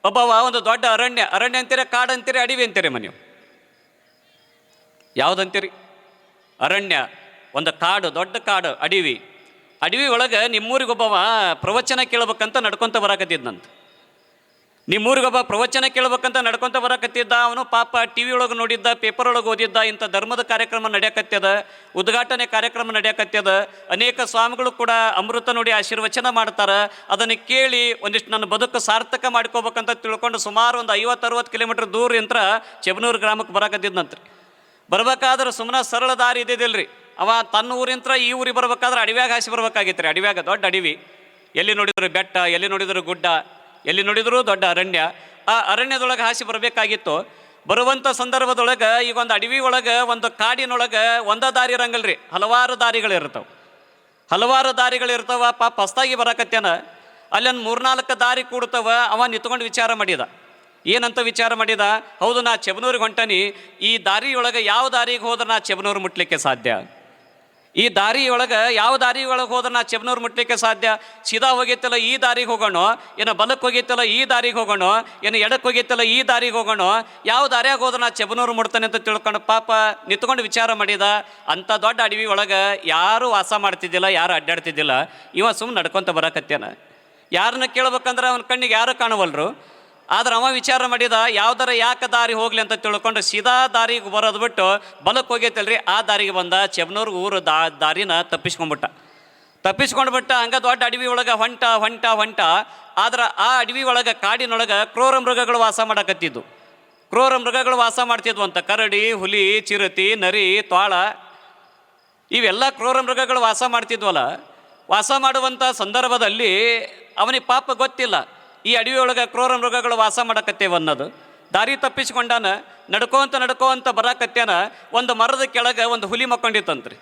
ಒಬ್ಬವ ಒಂದು ದೊಡ್ಡ ಅರಣ್ಯ, ಅರಣ್ಯ ಅಂತೀರಿ, ಕಾಡು ಅಂತೀರಿ, ಅಡವಿ ಅಂತೀರಿ ನೀವು? ಯಾವುದಂತೀರಿ? ಅರಣ್ಯ, ಒಂದು ಕಾಡು, ದೊಡ್ಡ ಕಾಡು, ಅಡವಿ. ಅಡವಿ ಒಳಗೆ ನಿಮ್ಮೂರಿಗೊಬ್ಬವ ಪ್ರವಚನ ಕೇಳ್ಬೇಕಂತ ನಡ್ಕೊತ ಬರಾಕತ್ತಿದ್ನಂತ. ನಿಮ್ಮೂರಿಗೊಬ್ಬ ಪ್ರವಚನ ಕೇಳ್ಬೇಕಂತ ನಡ್ಕೊತ ಬರಾಕತ್ತಿದ್ದ. ಅವನು ಪಾಪ ಟಿ ವಿ ಒಳಗೆ ನೋಡಿದ್ದ, ಪೇಪರ್ ಒಳಗೆ ಓದಿದ್ದ, ಇಂಥ ಧರ್ಮದ ಕಾರ್ಯಕ್ರಮ ನಡೆಯಕತ್ಯದ, ಉದ್ಘಾಟನೆ ಕಾರ್ಯಕ್ರಮ ನಡೆಯಕತ್ಯದ, ಅನೇಕ ಸ್ವಾಮಿಗಳು ಕೂಡ ಅಮೃತ ನೋಡಿ ಆಶೀರ್ವಚನ ಮಾಡ್ತಾರೆ. ಅದನ್ನು ಕೇಳಿ ಒಂದಿಷ್ಟು ನನ್ನ ಬದುಕು ಸಾರ್ಥಕ ಮಾಡ್ಕೋಬೇಕಂತ ತಿಳ್ಕೊಂಡು ಸುಮಾರು ಒಂದು 50-60 ಕಿಲೋಮೀಟ್ರ್ ದೂರ ಯಂತ್ರ ಚೆಬನೂರು ಗ್ರಾಮಕ್ಕೆ ಬರಾಕತ್ತಿದ್ನಂತ್ರಿ. ಬರ್ಬೇಕಾದ್ರೆ ಸುಮ್ಮನೆ ಸರಳ ದಾರಿ ಇದ್ದಿದ್ದಿಲ್ರಿ. ಅವ ತನ್ನ ಊರಿಂತ್ರ ಈ ಊರಿಗೆ ಬರ್ಬೇಕಾದ್ರೆ ಅಡವ್ಯಾಗ ಹಾಸಿ ಬರ್ಬೇಕಾಗಿತ್ತು ರೀ. ಅಡವ್ಯಾಗ ದೊಡ್ಡ ಅಡವಿ, ಎಲ್ಲಿ ನೋಡಿದ್ರು ಬೆಟ್ಟ, ಎಲ್ಲಿ ನೋಡಿದ್ರು ಗುಡ್ಡ, ಎಲ್ಲಿ ನೋಡಿದ್ರು ದೊಡ್ಡ ಅರಣ್ಯ. ಆ ಅರಣ್ಯದೊಳಗೆ ಹಾಸಿ ಬರಬೇಕಾಗಿತ್ತು. ಬರುವಂಥ ಸಂದರ್ಭದೊಳಗೆ ಈಗ ಒಂದು ಅಡವಿ ಒಳಗೆ, ಒಂದು ಕಾಡಿನೊಳಗೆ ಒಂದೇ ದಾರಿ ಇರಂಗಲ್ರಿ, ಹಲವಾರು ದಾರಿಗಳಿರ್ತಾವೆ. ಹಲವಾರು ದಾರಿಗಳಿರ್ತಾವ. ಪಾಪ ಹೊಸ್ದಾಗಿ ಬರಾಕತ್ಯಾನ, ಅಲ್ಲೊಂದು 3-4 ದಾರಿ ಕೂಡ್ತಾವ. ಅವ ನಿಂತ್ಕೊಂಡು ವಿಚಾರ ಮಾಡಿದ. ಏನಂತ ವಿಚಾರ ಮಾಡಿದ? ಹೌದು, ನಾ ಚೆಬನೂರಿಗೆ ಹೊಂಟನಿ. ಈ ದಾರಿಯೊಳಗೆ ಯಾವ ದಾರಿಗೆ ಹೋದ್ರೆ ನಾ ಚೆಬನೂರು ಮುಟ್ಲಿಕ್ಕೆ ಸಾಧ್ಯ? ಈ ದಾರಿಯೊಳಗೆ ಯಾವ ದಾರಿ ಒಳಗೆ ಹೋದ್ರೆ ನಾ ಚೆಬನೂರು ಮುಟ್ಲಿಕ್ಕೆ ಸಾಧ್ಯ? ಸೀದಾ ಹೋಗಿತ್ತಲ್ಲ ಈ ದಾರಿಗೆ ಹೋಗೋಣ, ಏನೋ ಬಲಕ್ಕೆ ಹೋಗಿತ್ತಲ್ಲ ಈ ದಾರಿಗೆ ಹೋಗೋಣ, ಏನು ಎಡಕ್ಕೆ ಹೋಗಿತ್ತಲ್ಲ ಈ ದಾರಿಗೆ ಹೋಗೋಣ, ಯಾವ ದಾರಿಯಾಗ ಹೋದ್ರೆ ನಾ ಚೆಬನೂರು ಮುಟ್ತಾನೆ ಅಂತ ತಿಳ್ಕೊಂಡು ಪಾಪ ನಿಂತ್ಕೊಂಡು ವಿಚಾರ ಮಾಡಿದ. ಅಂಥ ದೊಡ್ಡ ಅಡವಿ ಒಳಗೆ ಯಾರೂ ವಾಸ ಮಾಡ್ತಿದ್ದಿಲ್ಲ, ಯಾರು ಅಡ್ಡಾಡ್ತಿದ್ದಿಲ್ಲ. ಇವ ಸುಮ್ಮನೆ ನಡ್ಕೊತ ಬರಾಕತ್ಯಾನ. ಯಾರನ್ನ ಕೇಳ್ಬೇಕಂದ್ರೆ ಅವನ ಕಣ್ಣಿಗೆ ಯಾರು ಕಾಣವಲ್ರು. ಆದ್ರೆ ಅವ ವಿಚಾರ ಮಾಡಿದ, ಯಾವ್ದಾರ ಯಾಕೆ ದಾರಿ ಹೋಗ್ಲಿ ಅಂತ ತಿಳ್ಕೊಂಡು ಸೀದಾ ದಾರಿಗೆ ಬರೋದು ಬಿಟ್ಟು ಬಲಕ್ಕೆ ಹೋಗೈತಲ್ರಿ ಆ ದಾರಿಗೆ ಬಂದ. ಚೆಬನೂರು ಊರು ದಾರಿನ ತಪ್ಪಿಸ್ಕೊಂಡ್ಬಿಟ್ಟ. ಹಂಗೆ ದೊಡ್ಡ ಅಡವಿ ಒಳಗೆ ಹೊಂಟ. ಆದ್ರೆ ಆ ಅಡವಿ ಒಳಗೆ, ಕಾಡಿನೊಳಗೆ ಕ್ರೂರ ಮೃಗಗಳು ವಾಸ ಮಾಡಕತ್ತಿದ್ದು. ಕ್ರೂರ ಮೃಗಗಳು ವಾಸ ಮಾಡ್ತಿದ್ವು ಅಂತ. ಕರಡಿ, ಹುಲಿ, ಚಿರತೆ, ನರಿ, ತ್ವಾಳ, ಇವೆಲ್ಲ ಕ್ರೂರ ಮೃಗಗಳು ವಾಸ ಮಾಡ್ತಿದ್ವಲ್ಲ. ವಾಸ ಮಾಡುವಂಥ ಸಂದರ್ಭದಲ್ಲಿ ಅವನಿಗೆ ಪಾಪ ಗೊತ್ತಿಲ್ಲ ಈ ಅಡವಿಯೊಳಗೆ ಕ್ರೂರ ಮೃಗಗಳು ವಾಸ ಮಾಡಕತ್ತೇವೆ ಅನ್ನೋದು. ದಾರಿ ತಪ್ಪಿಸ್ಕೊಂಡಾನ, ನಡ್ಕೋಂತ ಬರಾಕತ್ಯಾನ. ಒಂದು ಮರದ ಕೆಳಗೆ ಒಂದು ಹುಲಿ ಮಕ್ಕೊಂಡಿತ್ತಂತ್ರಿ.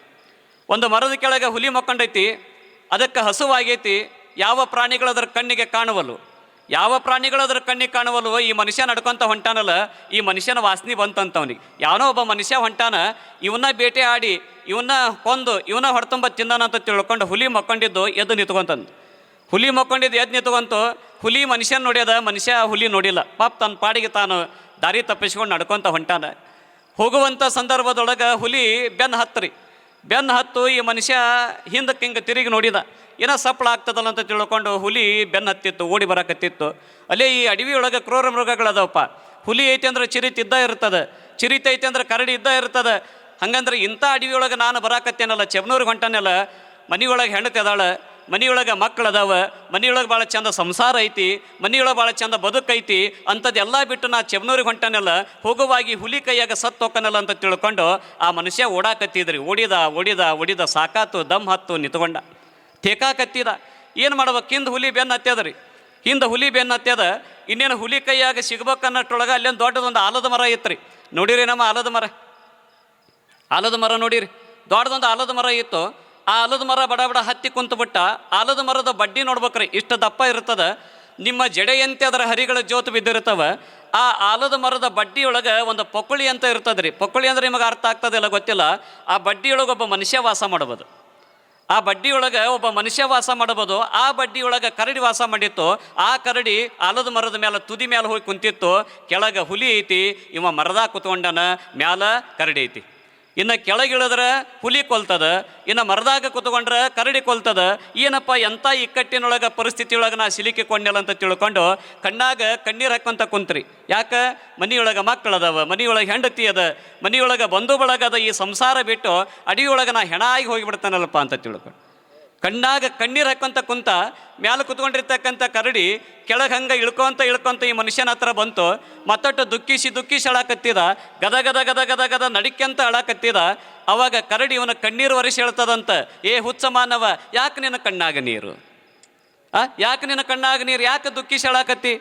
ಒಂದು ಮರದ ಕೆಳಗೆ ಹುಲಿ ಮಕ್ಕೊಂಡೈತಿ. ಅದಕ್ಕೆ ಹಸುವಾಗೈತಿ. ಯಾವ ಪ್ರಾಣಿಗಳು ಅದರ ಕಣ್ಣಿಗೆ ಕಾಣುವಲ್ವು. ಈ ಮನುಷ್ಯ ನಡ್ಕೊತ ಹೊಂಟಾನಲ್ಲ, ಈ ಮನುಷ್ಯನ ವಾಸನೆ ಬಂತಂತವನಿಗೆ. ಯಾವನೋ ಒಬ್ಬ ಮನುಷ್ಯ ಹೊಂಟಾನ, ಇವನ್ನ ಬೇಟೆ ಆಡಿ, ಇವನ್ನ ಕೊಂದು, ಇವನ್ನ ಹೊಡ್ತುಂಬ ತಿಂದಾನ ಅಂತ ತಿಳ್ಕೊಂಡು ಹುಲಿ ಮಕ್ಕೊಂಡಿದ್ದು ಎದ್ದು ನಿಂತ್ಕೊಂತಂದು. ಹುಲಿ ಮಕ್ಕೊಂಡಿದ್ದು ಎದ್ದು ನಿಂತ್ಕೊಂತು. ಹುಲಿ ಮನುಷ್ಯನ ನೋಡ್ಯದ, ಮನುಷ್ಯ ಹುಲಿ ನೋಡಿಲ್ಲ. ಪಾಪ ತನ್ನ ಪಾಡಿಗೆ ತಾನು ದಾರಿ ತಪ್ಪಿಸ್ಕೊಂಡು ನಡ್ಕೊತ ಹೊಂಟಾನ. ಹೋಗುವಂಥ ಸಂದರ್ಭದೊಳಗೆ ಹುಲಿ ಬೆನ್ನು ಹತ್ತು ಈ ಮನುಷ್ಯ ಹಿಂದಕ್ಕೆ ಹಿಂಗೆ ತಿರುಗಿ ನೋಡಿದ. ಏನೋ ಸಪ್ಪಳ ಆಗ್ತದಲ್ಲ ಅಂತ ತಿಳ್ಕೊಂಡು ಹುಲಿ ಬೆನ್ನು ಹತ್ತಿತ್ತು, ಓಡಿ ಬರಾಕತ್ತಿತ್ತು. ಅಲ್ಲೇ ಈ ಅಡವಿಯೊಳಗೆ ಕ್ರೂರ ಮೃಗಗಳದವಪ್ಪ. ಹುಲಿ ಐತಿ ಅಂದ್ರೆ ಚಿರಿತ ಇದ್ದ ಇರ್ತದೆ, ಚಿರಿತ ಐತಿ ಅಂದ್ರೆ ಕರಡಿ ಇದ್ದ ಇರ್ತದೆ. ಹಂಗಂದ್ರೆ ಇಂಥ ಅಡವಿಯೊಳಗೆ ನಾನು ಬರಾಕತ್ತೇನಲ್ಲ, ಚೆಬನೂರಿಗೆ ಹೊಂಟಾನೆಲ್ಲ. ಮನೆಯೊಳಗೆ ಹೆಂಡತಿ ಅದಾಳ, ಮನೆಯೊಳಗೆ ಮಕ್ಕಳು ಅದಾವ, ಮನೆಯೊಳಗೆ ಭಾಳ ಚಂದ ಸಂಸಾರ ಐತಿ, ಮನೆಯೊಳಗೆ ಭಾಳ ಚಂದ ಬದುಕೈತಿ. ಅಂಥದ್ದೆಲ್ಲ ಬಿಟ್ಟು ನಾ ಚೆಬನೂರಿಗೆ ಹೊಂಟಾನೆಲ್ಲ, ಹೋಗುವಾಗಿ ಹುಲಿ ಕೈಯಾಗ ಸತ್ತು ಹೋಗ್ಕನಲ್ಲ ಅಂತ ತಿಳ್ಕೊಂಡು ಆ ಮನುಷ್ಯ ಓಡಾಕತ್ತಿದ್ರಿ. ಓಡಿದ ಸಾಕಾತು, ದಮ್ ಹತ್ತು ನಿಂತ್ಕೊಂಡ, ತೇಕಾಕತ್ತಿದ. ಏನು ಮಾಡ್ಬೇಕು? ಹಿಂದೆ ಹುಲಿ ಬೆನ್ನು ಹತ್ಯದ. ಇನ್ನೇನು ಹುಲಿ ಕೈಯಾಗ ಸಿಗ್ಬೇಕನ್ನಷ್ಟೊಳಗೆ ಅಲ್ಲೊಂದು ದೊಡ್ಡದೊಂದು ಆಲದ ಮರ ಇತ್ತು. ನೋಡಿರಿ, ನಮ್ಮ ಆಲದ ಮರ ನೋಡಿರಿ, ದೊಡ್ಡದೊಂದು ಆಲದ ಮರ ಇತ್ತು. ಆ ಆಲದ ಮರ ಬಡ ಹತ್ತಿ ಕುಂತುಬಿಟ್ಟ. ಆಲದ ಮರದ ಬಡ್ಡಿ ನೋಡ್ಬೇಕ್ರಿ, ಇಷ್ಟು ದಪ್ಪ ಇರ್ತದ. ನಿಮ್ಮ ಜಡೆಯಂತೆ ಅದರ ಹರಿಗಳ ಜೋತು ಬಿದ್ದಿರ್ತವ. ಆ ಆಲದ ಮರದ ಬಡ್ಡಿಯೊಳಗೆ ಒಂದು ಪೊಕ್ಕಳಿ ಅಂತ ಇರ್ತದ್ರಿ. ಪೊಕ್ಕಳಿ ಅಂದ್ರೆ ನಿಮಗೆ ಅರ್ಥ ಆಗ್ತದಿಲ್ಲ ಗೊತ್ತಿಲ್ಲ. ಆ ಬಡ್ಡಿಯೊಳಗೆ ಒಬ್ಬ ಮನುಷ್ಯ ವಾಸ ಮಾಡ್ಬೋದು. ಆ ಬಡ್ಡಿಯೊಳಗೆ ಕರಡಿ ವಾಸ ಮಾಡಿತ್ತು. ಆ ಕರಡಿ ಆಲದ ಮರದ ಮೇಲೆ ತುದಿ ಮೇಲೆ ಹೋಗಿ ಕುಂತಿತ್ತು. ಕೆಳಗೆ ಹುಲಿ ಐತಿ, ಇವ ಮರದಾಗ ಕುತ್ಕೊಂಡನ, ಮ್ಯಾಲ ಕರಡಿ ಐತಿ. ಇನ್ನು ಕೆಳಗಿಳಿದ್ರೆ ಹುಲಿ ಕೊಲ್ತದ, ಇನ್ನು ಮರದಾಗ ಕುತ್ಕೊಂಡ್ರೆ ಕರಡಿ ಕೊಲ್ತದ. ಏನಪ್ಪ ಎಂಥ ಇಕ್ಕಟ್ಟಿನೊಳಗೆ ಪರಿಸ್ಥಿತಿಯೊಳಗೆ ನಾ ಸಿಲುಕಿಕೊಂಡೆಲ್ಲ ಅಂತ ತಿಳ್ಕೊಂಡು ಕಣ್ಣಾಗ ಕಣ್ಣೀರು ಹಾಕ್ಕೊಂತ ಕುಂತ್ರಿ. ಯಾಕೆ? ಮನೆಯೊಳಗೆ ಮಕ್ಕಳದವ, ಮನೆಯೊಳಗೆ ಹೆಂಡತಿ ಅದ, ಮನೆಯೊಳಗೆ ಬಂಧು ಬಳಗದ. ಈ ಸಂಸಾರ ಬಿಟ್ಟು ಅಡಿಯೊಳಗೆ ನಾ ಹೆಣ ಆಗಿ ಹೋಗಿಬಿಡ್ತಾನಲ್ಲಪ್ಪ ಅಂತ ತಿಳ್ಕೊಂಡು ಕಣ್ಣಾಗ ಕಣ್ಣೀರು ಹಾಕ್ಕೊಂತ ಕುಂತ. ಮ್ಯಾಲೆ ಕುತ್ಕೊಂಡಿರ್ತಕ್ಕಂಥ ಕರಡಿ ಕೆಳಗೆ ಹಂಗೆ ಇಳ್ಕೊಂತ ಈ ಮನುಷ್ಯನ ಹತ್ರ ಬಂತು. ಮತ್ತೊಟ್ಟು ದುಃಖಿಸಿ ಅಳಾಕತ್ತಿದ. ಗದ ನಡಿಕ್ಯಂತ ಅಳಾಕತ್ತಿದ. ಅವಾಗ ಕರಡಿ ಇವನ ಕಣ್ಣೀರು ಒರೆಸಿ ಹೇಳ್ತದಂತ, ಏ ಹುಚ್ಚ ಮಾನವ, ಯಾಕೆ ನಿನ್ನ ಕಣ್ಣಾಗ ನೀರು? ಯಾಕೆ ದುಃಖಿಸಿ ಅಳಾಕತ್ತಿ?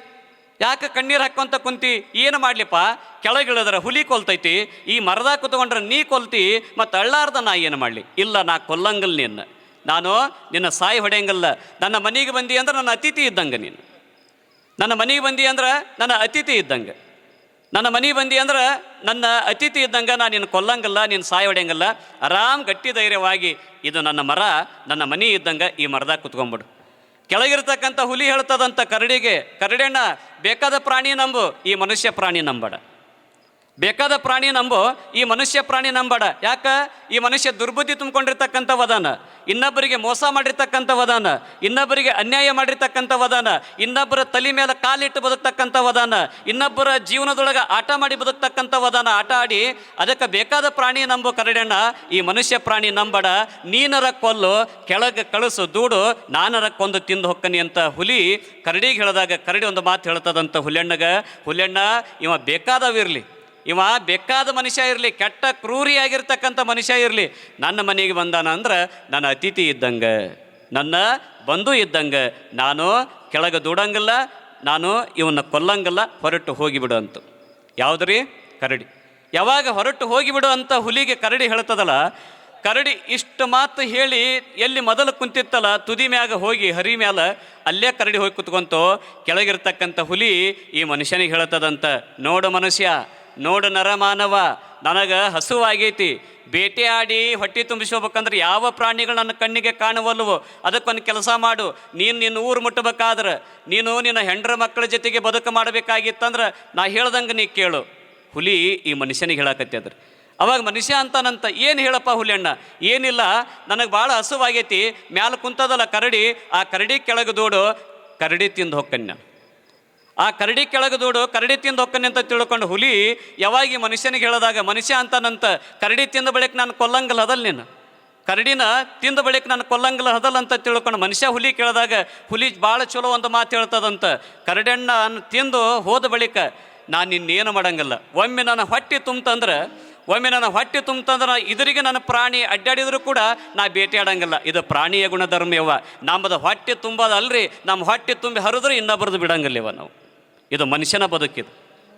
ಯಾಕೆ ಕಣ್ಣೀರು ಹಾಕ್ಕೊಂತ ಕುಂತಿ? ಏನು ಮಾಡಲಿಪ್ಪ? ಕೆಳಗಿಳಿದ್ರೆ ಹುಲಿ ಕೊಲ್ತೈತಿ, ಈ ಮರದಾಗ ಕುತ್ಕೊಂಡ್ರೆ ನೀ ಕೊಲ್ತಿ, ಮತ್ತು ಅಳ್ಳಾರ್ದ ನಾ ಏನು ಮಾಡಲಿ? ಇಲ್ಲ, ನಾ ಕೊಲ್ಲಂಗಲ್ ನಾನು ನಿನ್ನ ಸಾಯಿ ಹೊಡೆಯಂಗಲ್ಲ. ನನ್ನ ಮನೆಗೆ ಬಂದಿ ಅಂದ್ರೆ ನನ್ನ ಅತಿಥಿ ಇದ್ದಂಗೆ ನೀನು. ನನ್ನ ಮನೆಗೆ ಬಂದಿ ಅಂದ್ರೆ ನನ್ನ ಅತಿಥಿ ಇದ್ದಂಗೆ. ನಾನು ನಿನ್ನ ಕೊಲ್ಲಂಗಲ್ಲ, ನಿನ್ನ ಸಾಯಿ ಹೊಡೆಯಂಗಲ್ಲ. ಆರಾಮ್ ಗಟ್ಟಿ ಧೈರ್ಯವಾಗಿ ಇದು ನನ್ನ ಮರ, ನನ್ನ ಮನೆ ಇದ್ದಂಗೆ, ಈ ಮರದಾಗ ಕುತ್ಕೊಂಡ್ಬಿಡು. ಕೆಳಗಿರ್ತಕ್ಕಂಥ ಹುಲಿ ಹೇಳ್ತದಂತ ಕರಡಿಗೆ, ಕರಡಿಯಣ್ಣ ಬೇಕಾದ ಪ್ರಾಣಿ ನಂಬು, ಈ ಮನುಷ್ಯ ಪ್ರಾಣಿ ನಂಬಡ. ಬೇಕಾದ ಪ್ರಾಣಿ ನಂಬು, ಈ ಮನುಷ್ಯ ಪ್ರಾಣಿ ನಂಬಡ. ಯಾಕ? ಈ ಮನುಷ್ಯ ದುರ್ಬುದ್ಧಿ ತುಂಬಿಕೊಂಡಿರ್ತಕ್ಕಂಥವದಾನ, ಇನ್ನೊಬ್ಬರಿಗೆ ಮೋಸ ಮಾಡಿರ್ತಕ್ಕಂಥವದಾನ, ಇನ್ನೊಬ್ಬರಿಗೆ ಅನ್ಯಾಯ ಮಾಡಿರ್ತಕ್ಕಂಥವದಾನ, ಇನ್ನೊಬ್ಬರ ತಲೆ ಮೇಲೆ ಕಾಲಿಟ್ಟು ಬದುಕ್ತಕ್ಕಂಥವದಾನ, ಇನ್ನೊಬ್ಬರ ಜೀವನದೊಳಗೆ ಆಟ ಮಾಡಿ ಬದುಕ್ತಕ್ಕಂಥವದಾನ. ಆಟ ಆಡಿ ಅದಕ್ಕೆ ಬೇಕಾದ ಪ್ರಾಣಿ ನಂಬು ಕರಡಣ್ಣ, ಈ ಮನುಷ್ಯ ಪ್ರಾಣಿ ನಂಬಡ. ನೀನರ ಕೊಲ್ಲು, ಕೆಳಗೆ ಕಳಿಸು ದೂಡು, ನಾನರ ಕೊಂದು ತಿಂದು ಹೊಕ್ಕನಿ ಅಂತ ಹುಲಿ ಕರಡಿಗೆ ಹೇಳಿದಾಗ ಕರಡಿ ಒಂದು ಮಾತು ಹೇಳ್ತದಂತ ಹುಲ್ಯಣ್ಣಗ, ಹುಲ್ಯಣ್ಣ ಇವ ಬೇಕಾದವಿರಲಿ, ಇವ ಬೇಕಾದ ಮನುಷ್ಯ ಇರಲಿ, ಕೆಟ್ಟ ಕ್ರೂರಿಯಾಗಿರ್ತಕ್ಕಂಥ ಮನುಷ್ಯ ಇರಲಿ, ನನ್ನ ಮನೆಗೆ ಬಂದಾನ ಅಂದ್ರೆ ನನ್ನ ಅತಿಥಿ ಇದ್ದಂಗೆ, ನನ್ನ ಬಂಧು ಇದ್ದಂಗೆ, ನಾನು ಕೆಳಗೆ ದೂಡಂಗಿಲ್ಲ, ನಾನು ಇವನ್ನ ಕೊಲ್ಲಂಗಿಲ್ಲ, ಹೊರಟು ಹೋಗಿಬಿಡು ಅಂತ. ಯಾವುದ್ರಿ? ಕರಡಿ. ಯಾವಾಗ ಹೊರಟು ಹೋಗಿಬಿಡು ಅಂತ ಹುಲಿಗೆ ಕರಡಿ ಹೇಳ್ತದಲ್ಲ, ಕರಡಿ ಇಷ್ಟು ಮಾತು ಹೇಳಿ ಎಲ್ಲಿ ಮೊದಲು ಕುಂತಿತ್ತಲ್ಲ ತುದಿ ಮ್ಯಾಗ ಹೋಗಿ ಹರಿ ಮ್ಯಾಲ ಅಲ್ಲೇ ಕರಡಿ ಹೋಗಿ ಕುತ್ಕೊಂತು. ಕೆಳಗಿರ್ತಕ್ಕಂಥ ಹುಲಿ ಈ ಮನುಷ್ಯನಿಗೆ ಹೇಳ್ತದಂತ, ನೋಡು ಮನುಷ್ಯ, ನೋಡು ನರಮಾನವ, ನನಗೆ ಹಸುವಾಗೈತಿ, ಬೇಟೆಯಾಡಿ ಹೊಟ್ಟೆ ತುಂಬಿಸ್ಕೋಬೇಕಂದ್ರೆ ಯಾವ ಪ್ರಾಣಿಗಳು ನನ್ನ ಕಣ್ಣಿಗೆ ಕಾಣುವಲ್ವೋ ಅದಕ್ಕೊಂದು ಕೆಲಸ ಮಾಡು. ನೀನು ನಿನ್ನ ಊರು ಮುಟ್ಟಬೇಕಾದ್ರೆ, ನೀನು ನಿನ್ನ ಹೆಂಡ್ರ ಮಕ್ಕಳ ಜೊತೆಗೆ ಬದುಕು ಮಾಡಬೇಕಾಗಿತ್ತಂದ್ರೆ ನಾ ಹೇಳ್ದಂಗೆ ನೀ ಕೇಳು. ಹುಲಿ ಈ ಮನುಷ್ಯನಿಗೆ ಹೇಳಕತ್ತದ್ರಿ. ಅವಾಗ ಮನುಷ್ಯ ಅಂತಾನಂತ, ಏನು ಹೇಳಪ್ಪ ಹುಲಿಯಣ್ಣ? ಏನಿಲ್ಲ, ನನಗೆ ಭಾಳ ಹಸುವಾಗೈತಿ, ಮ್ಯಾಲ ಕುಂತದಲ್ಲ ಕರಡಿ, ಆ ಕರಡಿ ಕೆಳಗೆ ದೂಡು, ಕರಡಿ ತಿಂದು ಹೊಕ್ಕನ್ನ. ಆ ಕರಡಿ ಕೆಳಗೆ ದೂಡು, ಕರಡಿ ತಿಂದು ಹೊಕ್ಕನೆ ಅಂತ ತಿಳ್ಕೊಂಡು ಹುಲಿ ಯಾವಾಗ ಈ ಮನುಷ್ಯನಿಗೆ ಹೇಳಿದಾಗ ಮನುಷ್ಯ ಅಂತಾನಂತ, ಕರಡಿ ತಿಂದ ಬಳಿಕ ನಾನು ಕೊಲ್ಲಂಗಲ್ಲ ಹದಲ್, ನೀನು ಕರಡಿನ ತಿಂದ ಬಳಿಕ ನಾನು ಕೊಲ್ಲಂಗಲ್ಲ ಹದಲ್ ಅಂತ ತಿಳ್ಕೊಂಡು ಮನುಷ್ಯ ಹುಲಿ ಕೇಳಿದಾಗ ಹುಲಿ ಭಾಳ ಚಲೋ ಒಂದು ಮಾತು ಹೇಳ್ತದಂತ, ಕರಡಿಯಣ್ಣ ತಿಂದು ಹೋದ ಬಳಿಕ ನಾನು ಇನ್ನೇನು ಮಾಡಂಗಿಲ್ಲ. ಒಮ್ಮೆ ನನ್ನ ಹೊಟ್ಟೆ ತುಂಬಂದ್ರೆ, ಒಮ್ಮೆ ನನ್ನ ಹೊಟ್ಟೆ ತುಂಬಂದ್ರೆ ಇದರಿಗೆ ನನ್ನ ಪ್ರಾಣಿ ಅಡ್ಡಾಡಿದ್ರು ಕೂಡ ನಾ ಬೇಟೆಯಾಡಂಗಿಲ್ಲ. ಇದು ಪ್ರಾಣಿಯ ಗುಣಧರ್ಮ ಯವ್ವ. ನಮ್ಮದು ಹೊಟ್ಟೆ ತುಂಬೋದಲ್ರಿ, ನಮ್ಮ ಹೊಟ್ಟೆ ತುಂಬಿ ಹರಿದ್ರು ಇನ್ನೊಬ್ಬರದು ಬಿಡಂಗಿಲ್ಲ ಇವ ನಾವು. ಇದು ಮನುಷ್ಯನ ಬದುಕಿದು.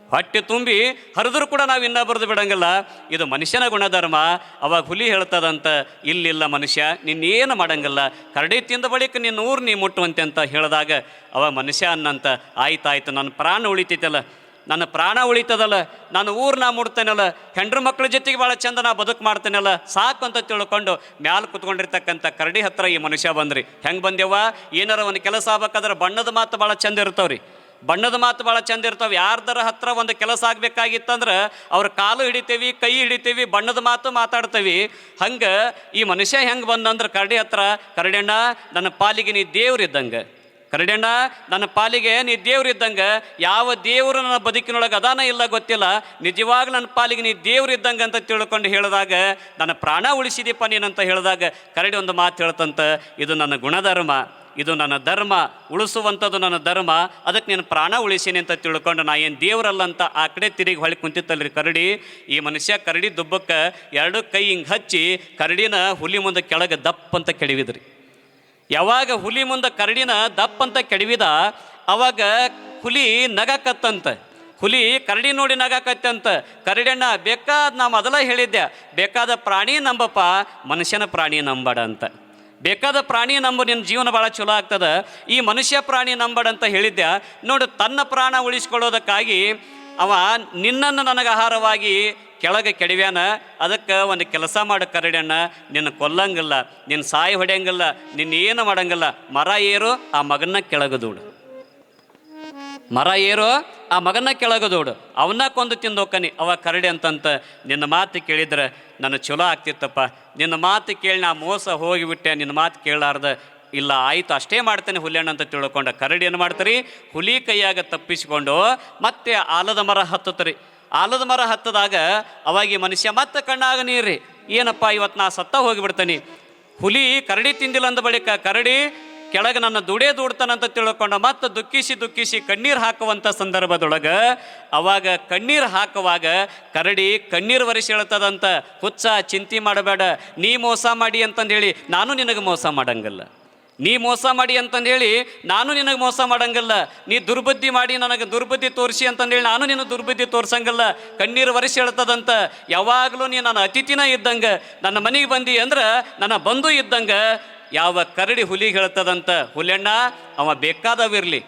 ಹೊಟ್ಟೆ ತುಂಬಿ ಹರಿದ್ರು ಕೂಡ ನಾವು ಇನ್ನೊಬ್ಬರದು ಬಿಡಂಗಿಲ್ಲ, ಇದು ಮನುಷ್ಯನ ಗುಣಧರ್ಮ. ಅವಾಗ ಹುಲಿ ಹೇಳ್ತದಂತ, ಇಲ್ಲಿಲ್ಲ ಮನುಷ್ಯ, ನಿನ್ನೇನು ಮಾಡಂಗಿಲ್ಲ, ಕರಡಿ ತಿಂದ ಬಳಿಕ ನಿನ್ನ ಊರು ನೀ ಮುಟ್ಟುವಂತೆ ಅಂತ ಹೇಳಿದಾಗ ಅವಾಗ ಮನುಷ್ಯ ಅನ್ನಂತ, ಆಯ್ತಾಯ್ತು, ನನ್ನ ಪ್ರಾಣ ಉಳಿತೈತಲ್ಲ, ನನ್ನ ಪ್ರಾಣ ಉಳಿತದಲ್ಲ, ನಾನು ಊರನ್ನ ಮುಡ್ತೇನಲ್ಲ, ಹೆಂಡ್ರ ಮಕ್ಕಳ ಜೊತೆಗೆ ಭಾಳ ಚಂದ ನಾ ಬದುಕು ಮಾಡ್ತೇನಲ್ಲ, ಸಾಕು ಅಂತ ತಿಳ್ಕೊಂಡು ಮ್ಯಾಲ ಕುತ್ಕೊಂಡಿರ್ತಕ್ಕಂಥ ಕರಡಿ ಹತ್ರ ಈ ಮನುಷ್ಯ ಬಂದ್ರಿ. ಹೆಂಗೆ ಬಂದೆವ? ಏನಾರ ಒಂದು ಕೆಲಸ ಆಗ್ಬೇಕಾದ್ರೆ ಬಣ್ಣದ ಮಾತು ಭಾಳ ಚಂದ ಇರ್ತಾವ್ರಿ, ಬಣ್ಣದ ಮಾತು ಭಾಳ ಚಂದ ಇರ್ತಾವೆ. ಯಾರ್ದರ ಹತ್ರ ಒಂದು ಕೆಲಸ ಆಗ್ಬೇಕಾಗಿತ್ತಂದ್ರೆ ಅವ್ರ ಕಾಲು ಹಿಡಿತೇವಿ, ಕೈ ಹಿಡಿತೇವಿ, ಬಣ್ಣದ ಮಾತು ಮಾತಾಡ್ತೇವಿ. ಹಂಗೆ ಈ ಮನುಷ್ಯ ಹೆಂಗೆ ಬಂದಂದ್ರೆ ಕರಡಿ ಹತ್ರ, ಕರಡಿಯಣ್ಣ ನನ್ನ ಪಾಲಿಗೆ ನೀ ದೇವ್ರಿದ್ದಂಗೆ, ಕರಡಿಯಣ್ಣ ನನ್ನ ಪಾಲಿಗೆ ನೀ ದೇವ್ರಿದ್ದಂಗೆ, ಯಾವ ದೇವರು ನನ್ನ ಬದುಕಿನೊಳಗೆ ಅದಾನ ಇಲ್ಲ ಗೊತ್ತಿಲ್ಲ, ನಿಜವಾಗ್ಲೂ ನನ್ನ ಪಾಲಿಗೆ ನೀ ದೇವ್ರಿದ್ದಂಗೆ ಅಂತ ತಿಳ್ಕೊಂಡು ಹೇಳಿದಾಗ ನನ್ನ ಪ್ರಾಣ ಉಳಿಸಿದೀಪ ನೀನಂತ ಹೇಳಿದಾಗ ಕರಡಿ ಒಂದು ಮಾತು ಹೇಳ್ತಂತ, ಇದು ನನ್ನ ಗುಣಧರ್ಮ, ಇದು ನನ್ನ ಧರ್ಮ, ಉಳಿಸುವಂಥದ್ದು ನನ್ನ ಧರ್ಮ, ಅದಕ್ಕೆ ನೀನು ಪ್ರಾಣ ಉಳಿಸೀನಿ ಅಂತ ತಿಳ್ಕೊಂಡು ನಾ ಏನು ದೇವರಲ್ಲ ಅಂತ ಆ ಕಡೆ ತಿರುಗಿ ಹೊಳಿ ಕುಂತಿತ್ತಲ್ರಿ ಕರಡಿ. ಈ ಮನುಷ್ಯ ಕರಡಿ ದುಬ್ಬಕ್ಕೆ ಎರಡು ಕೈ ಹಿಂಗೆ ಹಚ್ಚಿ ಕರಡಿನ ಹುಲಿ ಮುಂದೆ ಕೆಳಗೆ ದಪ್ಪ ಅಂತ ಕೆಡವಿದ್ರಿ. ಯಾವಾಗ ಹುಲಿ ಮುಂದೆ ಕರಡಿನ ದಪ್ಪ ಅಂತ ಕೆಡವಿದ ಅವಾಗ ಹುಲಿ ನಗಾಕತ್ತಂತ, ಹುಲಿ ಕರಡಿ ನೋಡಿ ನಗಾಕತ್ತಂತ. ಕರಡಿಯಣ್ಣ ಬೇಕಾದ, ನಾ ಮೊದಲ ಹೇಳಿದ್ದೆ, ಬೇಕಾದ ಪ್ರಾಣಿ ನಂಬಪ್ಪ, ಮನುಷ್ಯನ ಪ್ರಾಣಿ ನಂಬಡ ಅಂತ. ಬೇಕಾದ ಪ್ರಾಣಿ ನಂಬು, ನಿನ್ನ ಜೀವನ ಭಾಳ ಚಲೋ ಆಗ್ತದೆ, ಈ ಮನುಷ್ಯ ಪ್ರಾಣಿ ನಂಬಡ ಅಂತ ಹೇಳಿದ್ದೆ. ನೋಡು, ತನ್ನ ಪ್ರಾಣ ಉಳಿಸ್ಕೊಳ್ಳೋದಕ್ಕಾಗಿ ಅವ ನಿನ್ನನ್ನು ನನಗೆ ಆಹಾರವಾಗಿ ಕೆಳಗೆ ಕೆಡವ್ಯಾನ. ಅದಕ್ಕೆ ಒಂದು ಕೆಲಸ ಮಾಡು ಕರಡಿಯಣ್ಣ, ನಿನ್ನ ಕೊಲ್ಲಂಗಿಲ್ಲ, ನಿನ್ನ ಸಾಯಿ ಹೊಡೆಯಂಗಿಲ್ಲ, ನಿನ್ನ ಏನು ಮಾಡಂಗಿಲ್ಲ, ಮರ ಏರು ಆ ಮಗನ್ನ ಕೆಳಗದೂಡು, ಮರ ಏರು ಆ ಮಗನ್ನ ಕೆಳಗದೋಡು, ಅವನ್ನ ಕೊಂದು ತಿಂದು ಹೋಗ್ಕನಿ. ಅವ ಕರಡಿ ಅಂತಂತ, ನಿನ್ನ ಮಾತು ಕೇಳಿದ್ರೆ ನನಗೆ ಚಲೋ ಆಗ್ತಿತ್ತಪ್ಪ, ನಿನ್ನ ಮಾತು ಕೇಳಿ ನಾ ಮೋಸ ಹೋಗಿಬಿಟ್ಟೆ, ನಿನ್ನ ಮಾತು ಕೇಳಾರ್ದ, ಇಲ್ಲ ಆಯಿತು ಅಷ್ಟೇ ಮಾಡ್ತೇನೆ ಹುಲಿಯಣ್ಣ ಅಂತ ತಿಳ್ಕೊಂಡ ಕರಡಿ ಏನು ಮಾಡ್ತಾರೆ, ಹುಲಿ ಕೈಯಾಗ ತಪ್ಪಿಸಿಕೊಂಡು ಮತ್ತೆ ಆಲದ ಮರ ಹತ್ತತ್ರಿ. ಆಲದ ಮರ ಹತ್ತದಾಗ ಅವಾಗ ಈ ಮನುಷ್ಯ ಮತ್ತೆ ಕಣ್ಣಾಗ ನೀರ್ರಿ, ಏನಪ್ಪ ಇವತ್ತು ನಾ ಸತ್ತ ಹೋಗಿಬಿಡ್ತಾನೆ. ಹುಲಿ ಕರಡಿ ತಿಂದಿಲ್ಲ ಅಂದ ಬಳಿಕ ಕರಡಿ ಕೆಳಗೆ ನನ್ನ ದೂಡ್ತಾನಂತ ತಿಳ್ಕೊಂಡ ಮತ್ತೆ ದುಃಖಿಸಿ ಕಣ್ಣೀರು ಹಾಕುವಂಥ ಸಂದರ್ಭದೊಳಗೆ ಅವಾಗ ಕಣ್ಣೀರು ಹಾಕುವಾಗ ಕರಡಿ ಕಣ್ಣೀರು ಒರೆಸಿ ಹೇಳ್ತದಂತ, ಹುಚ್ಚ ಚಿಂತೆ ಮಾಡಬೇಡ, ನೀ ಮೋಸ ಮಾಡಿ ಅಂತಂದೇಳಿ ನಾನು ನಿನಗೆ ಮೋಸ ಮಾಡಂಗಿಲ್ಲ, ನೀ ಮೋಸ ಮಾಡಿ ಅಂತಂದೇಳಿ ನಾನು ನಿನಗೆ ಮೋಸ ಮಾಡಂಗಿಲ್ಲ, ನೀ ದುರ್ಬುದ್ಧಿ ಮಾಡಿ ನನಗೆ ದುರ್ಬುದ್ಧಿ ತೋರಿಸಿ ಅಂತಂದೇಳಿ ನಾನು ನಿನ್ನ ದುರ್ಬುದ್ಧಿ ತೋರ್ಸಂಗಿಲ್ಲ. ಕಣ್ಣೀರು ಒರೆಸಿ ಹೇಳ್ತದಂತ, ಯಾವಾಗಲೂ ನೀ ನನ್ನ ಅತಿಥಿನ ಇದ್ದಂಗೆ, ನನ್ನ ಮನೆಗೆ ಬಂದಿ ಅಂದ್ರೆ ನನ್ನ ಬಂಧು ಇದ್ದಂಗೆ. ಯಾವ ಕರಡಿ ಹುಲಿಗೆ ಹೇಳ್ತದಂತ, ಹುಲಿಯಣ್ಣ ಅವ ಬೇಕಾದವಿರಲಿ,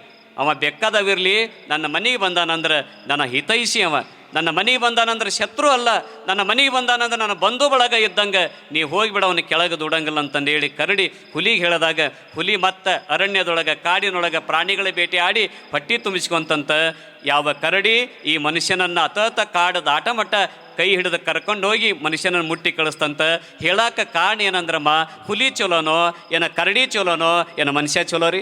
ನನ್ನ ಮನೆಗೆ ಬಂದಾನಂದ್ರೆ ನನ್ನ ಹಿತೈಷಿ ಅವ, ನನ್ನ ಮನೆಗೆ ಬಂದಾನಂದ್ರೆ ಶತ್ರು ಅಲ್ಲ, ನನ್ನ ಮನೆಗೆ ಬಂದಾನಂದ್ರೆ ನನ್ನ ಬಂಧು ಬಳಗ ಇದ್ದಂಗೆ, ನೀ ಹೋಗಿಬಿಡ ಅವನಿಗೆ ಕೆಳಗೆ ದುಡಂಗಿಲ್ಲ ಅಂತಂದು ಹೇಳಿ ಕರಡಿ ಹುಲಿಗೆ ಹೇಳಿದಾಗ ಹುಲಿ ಮತ್ತೆ ಅರಣ್ಯದೊಳಗೆ ಕಾಡಿನೊಳಗೆ ಪ್ರಾಣಿಗಳ ಭೇಟಿ ಆಡಿ ಹೊಟ್ಟಿ ತುಂಬಿಸ್ಕೊಂತಂತ. ಯಾವ ಕರಡಿ ಈ ಮನುಷ್ಯನನ್ನು ಅತತ ಕಾಡು ದಾಟ ಮಟ್ಟ ಕೈ ಹಿಡಿದು ಕರ್ಕೊಂಡು ಹೋಗಿ ಮನುಷ್ಯನನ್ನು ಮುಟ್ಟಿ ಕಳಿಸ್ತಂತ. ಹೇಳಾಕ ಕಾರಣ ಏನಂದ್ರಮ್ಮ, ಹುಲಿ ಚಲೋನೋ ಏನ ಕರಡಿ ಚಲೋನೋ ಏನ ಮನುಷ್ಯ ಚಲೋ ರೀ?